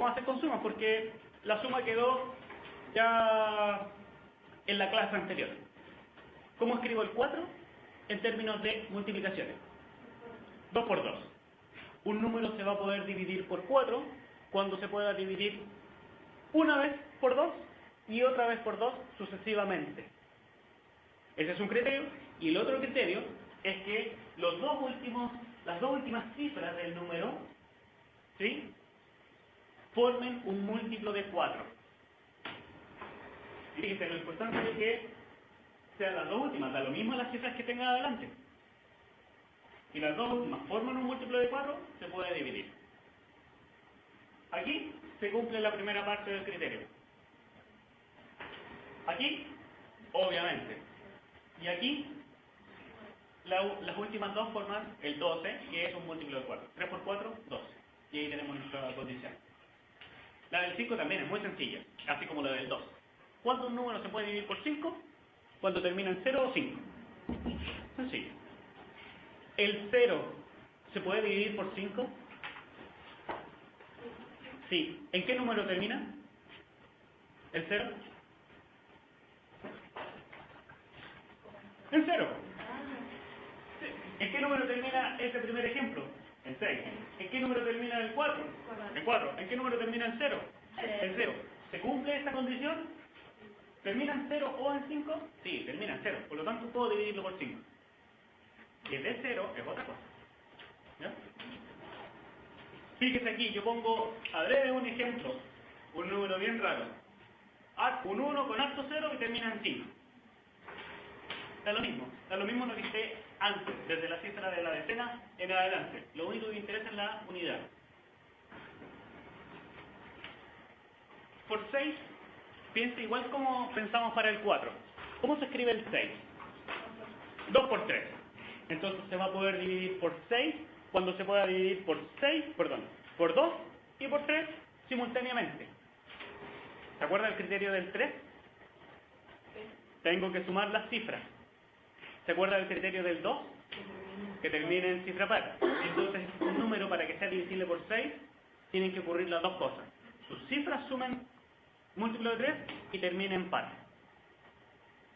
vamos a hacer con sumas porque la suma quedó ya en la clase anterior. ¿Cómo escribo el 4 en términos de multiplicaciones? 2 por 2. Un número se va a poder dividir por 4 cuando se pueda dividir una vez por 2 y otra vez por 2 sucesivamente. Ese es un criterio. Y el otro criterio es que las dos últimas cifras del número, ¿sí?, formen un múltiplo de 4. Fíjense, lo importante es que sean las dos últimas, da lo mismo las cifras que tengan adelante. Si las dos últimas forman un múltiplo de 4, se puede dividir. Aquí se cumple la primera parte del criterio. Aquí, obviamente. Y aquí, las últimas dos forman el 12, que es un múltiplo de 4. 3 por 4, 12. Y ahí tenemos nuestra condición. La del 5 también es muy sencilla, así como la del 2. ¿Cuántos números se puede dividir por 5? Cuando termina en 0 o 5. Sencillo. ¿El 0 se puede dividir por 5? Sí. ¿En qué número termina? ¿El 0? En 0. ¿En qué número termina ese primer ejemplo? En 6. ¿En qué número termina el 4? En 4. ¿En qué número termina el 0? En 0. ¿Se cumple esta condición? ¿Termina en 0 o en 5? Sí, termina en 0. Por lo tanto, puedo dividirlo por 5. Que de 0 es otra cosa. ¿Ya? Fíjese aquí, yo pongo adrede un ejemplo, un número bien raro. Un 1 con alto 0 y termina en 5. Da lo mismo lo que esté antes, desde la cifra de la decena en adelante. Lo único que interesa es la unidad. Por 6, piensa igual como pensamos para el 4. ¿Cómo se escribe el 6? 2 por 3. Entonces se va a poder dividir por 6 cuando se pueda dividir por 2 y por 3 simultáneamente. ¿Se acuerda el criterio del 3? Tengo que sumar las cifras. ¿Se acuerda del criterio del 2? Que termine en cifra par. Entonces, un número para que sea divisible por 6, tienen que ocurrir las dos cosas. Sus cifras sumen múltiplo de 3 y terminen en par.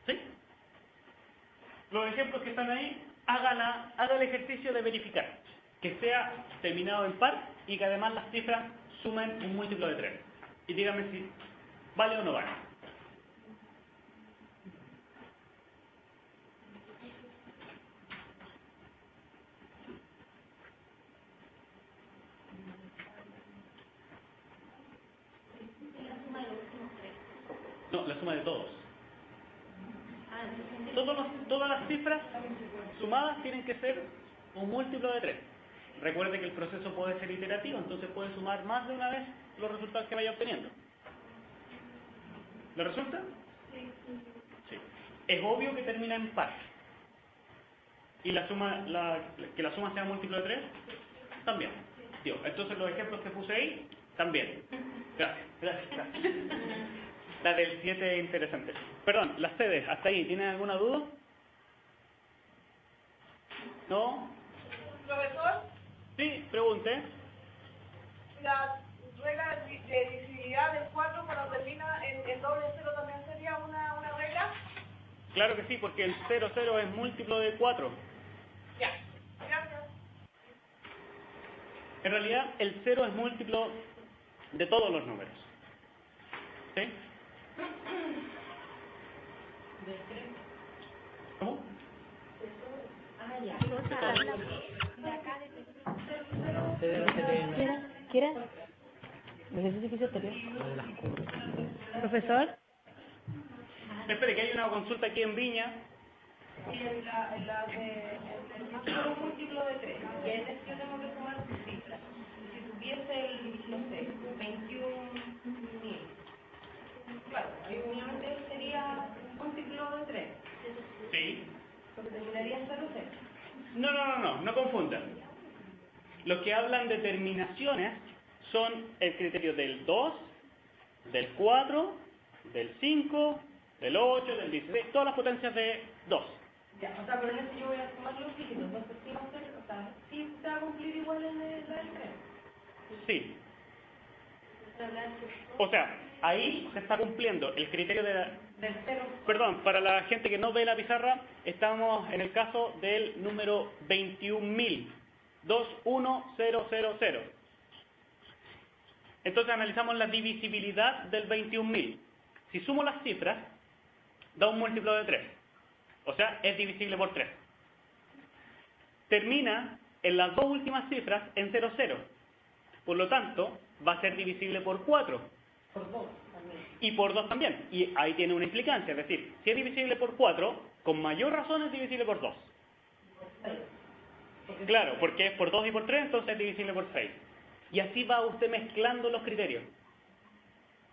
¿Sí? Los ejemplos que están ahí, haga el ejercicio de verificar que sea terminado en par y que además las cifras sumen un múltiplo de 3. Y dígame si vale o no vale. No, la suma de todos. Todas las cifras sumadas tienen que ser un múltiplo de 3. Recuerde que el proceso puede ser iterativo, entonces puede sumar más de una vez los resultados que vaya obteniendo. ¿Le resulta? Sí. Es obvio que termina en par. ¿Y que la suma sea múltiplo de 3? También. Entonces los ejemplos que puse ahí, también. Gracias. La del 7 es interesante. Perdón, las sedes, hasta ahí, ¿tienen alguna duda? ¿No? ¿Profesor? Sí, pregunte. La regla de divisibilidad del 4 cuando termina en doble 0 también sería una regla. Claro que sí, porque el 0, 0 es múltiplo de 4. Ya, gracias. En realidad, el 0 es múltiplo de todos los números. ¿Sí? ¿Cómo? ¿Quiere? Ejercicio fisioterapia. Profesor. Espere, que hay una consulta aquí en Viña. Y el máximo múltiplo de 3. Y ahí yo tengo que sumar sus cifras. Si tuviese no sé, 21.000. Claro, ahí obviamente sería un múltiplo de 3. Sí. Porque terminaría en 0, 0. No confundan. Los que hablan de terminaciones son el criterio del 2, del 4, del 5, del 8, del 16, todas las potencias de 2. Ya, o sea, pero en este yo voy a sumar los dígitos, entonces sí va a ser, o sea, sí se va a cumplir igual en la del 3. Sí. O sea, ahí se está cumpliendo el criterio de la... Del cero. Perdón, para la gente que no ve la pizarra, estamos en el caso del número 21.000, 21000. Entonces analizamos la divisibilidad del 21.000. Si sumo las cifras, da un múltiplo de 3. O sea, es divisible por 3. Termina en las dos últimas cifras en 00. Por lo tanto, va a ser divisible por 4. Por 2 también. Y por 2 también. Y ahí tiene una implicancia. Es decir, si es divisible por 4, con mayor razón es divisible por 2. Claro, porque es por 2 y por 3, entonces es divisible por 6. Y así va usted mezclando los criterios.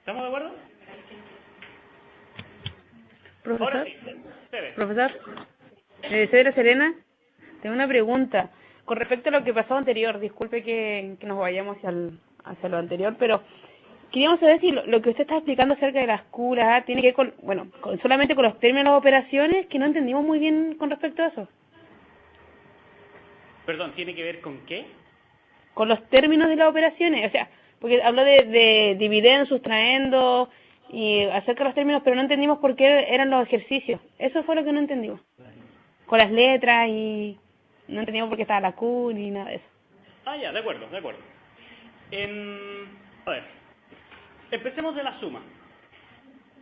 ¿Estamos de acuerdo? Profesor, Ahora sí, Cede. profesor, Cedra Serena, tengo una pregunta. Con respecto a lo que pasó anterior, disculpe que nos vayamos hacia lo anterior, pero queríamos saber si lo que usted está explicando acerca de las curas tiene que ver con, bueno, solamente con los términos de las operaciones, que no entendimos muy bien con respecto a eso. Perdón, ¿tiene que ver con qué? Con los términos de las operaciones, o sea, porque habló de dividendo, sustraendo y acerca de los términos, pero no entendimos por qué eran los ejercicios. Eso fue lo que no entendimos. Con las letras y no entendíamos por qué estaba la Q ni nada de eso. Ah, ya, de acuerdo, de acuerdo. A ver, empecemos de la suma.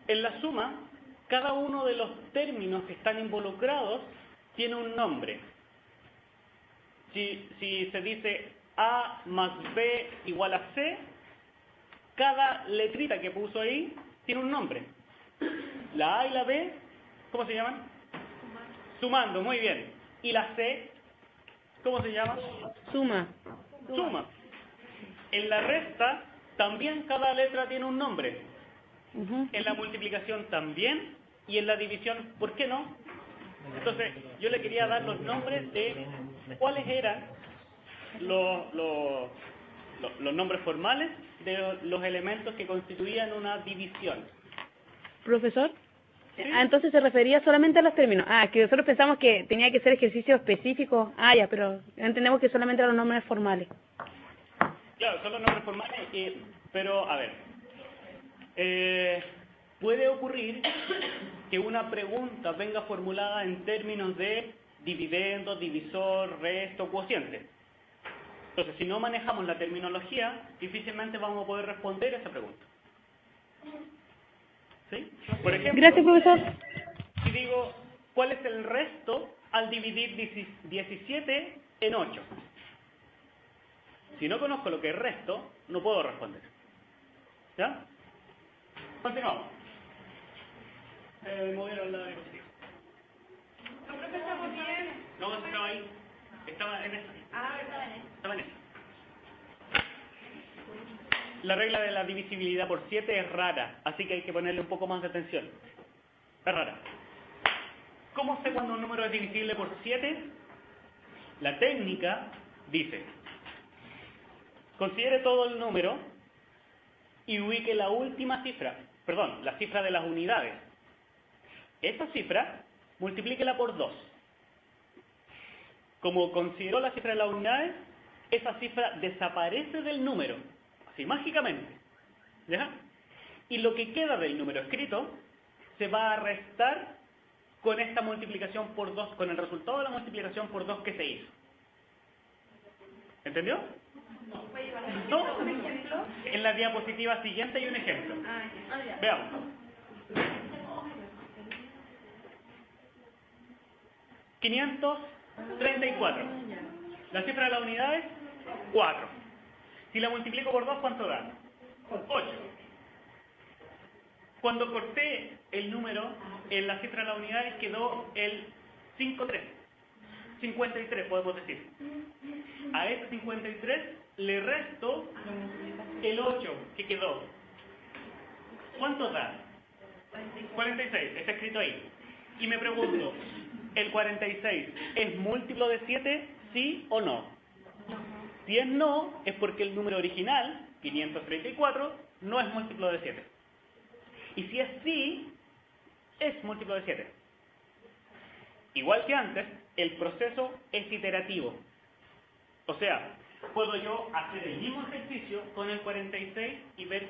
En la suma, cada uno de los términos que están involucrados tiene un nombre. Si se dice A más B igual a C, cada letrita que puso ahí tiene un nombre. La A y la B, ¿cómo se llaman? Sumando, muy bien. Y la C, ¿cómo se llama? Suma. Suma. En la resta, también cada letra tiene un nombre. Ujú. En la multiplicación también. Y en la división, ¿por qué no? Entonces, yo le quería dar los nombres de cuáles eran los nombres formales de los elementos que constituían una división. ¿Profesor? ¿Sí? Entonces se refería solamente a los términos. Que nosotros pensamos que tenía que ser ejercicio específico. Ya, pero entendemos que solamente eran los nombres formales. Claro, son los nombres formales, pero a ver, puede ocurrir que una pregunta venga formulada en términos de dividendo, divisor, resto, cociente. Entonces, si no manejamos la terminología, difícilmente vamos a poder responder esa pregunta. ¿Sí? Por ejemplo, Gracias, profesor. si digo, ¿cuál es el resto al dividir 17 en 8? Si no conozco lo que es resto, no puedo responder. ¿Ya? Continuamos. Movieron la diapositiva. No creo que estamos bien. No, estaba ahí. Estaba en esa. ¿Verdad? Estaba en esa. La regla de la divisibilidad por 7 es rara, así que hay que ponerle un poco más de atención. Es rara. ¿Cómo sé cuando un número es divisible por 7? La técnica dice: considere todo el número y ubique la última cifra, perdón, la cifra de las unidades. Esa cifra, multiplíquela por 2. Como consideró la cifra de las unidades, esa cifra desaparece del número, así mágicamente. ¿Ya? Y lo que queda del número escrito se va a restar con esta multiplicación por 2, con el resultado de la multiplicación por 2 que se hizo. ¿Entendió? No. ¿Un ejemplo? En la diapositiva siguiente hay un ejemplo. Ya. Veamos. $534. La cifra de las unidades, 4. Si la multiplico por 2, ¿cuánto da? 8. Cuando corté el número, en la cifra de las unidades quedó el 53 podemos decir. A ese 53 le resto el 8 que quedó. ¿Cuánto da? 46, está escrito ahí. Y me pregunto, ¿el 46 es múltiplo de 7, sí o no? Si es no, es porque el número original, 534, no es múltiplo de 7. Y si es sí, es múltiplo de 7. Igual que antes, el proceso es iterativo. O sea, puedo yo hacer el mismo ejercicio con el 46 y ver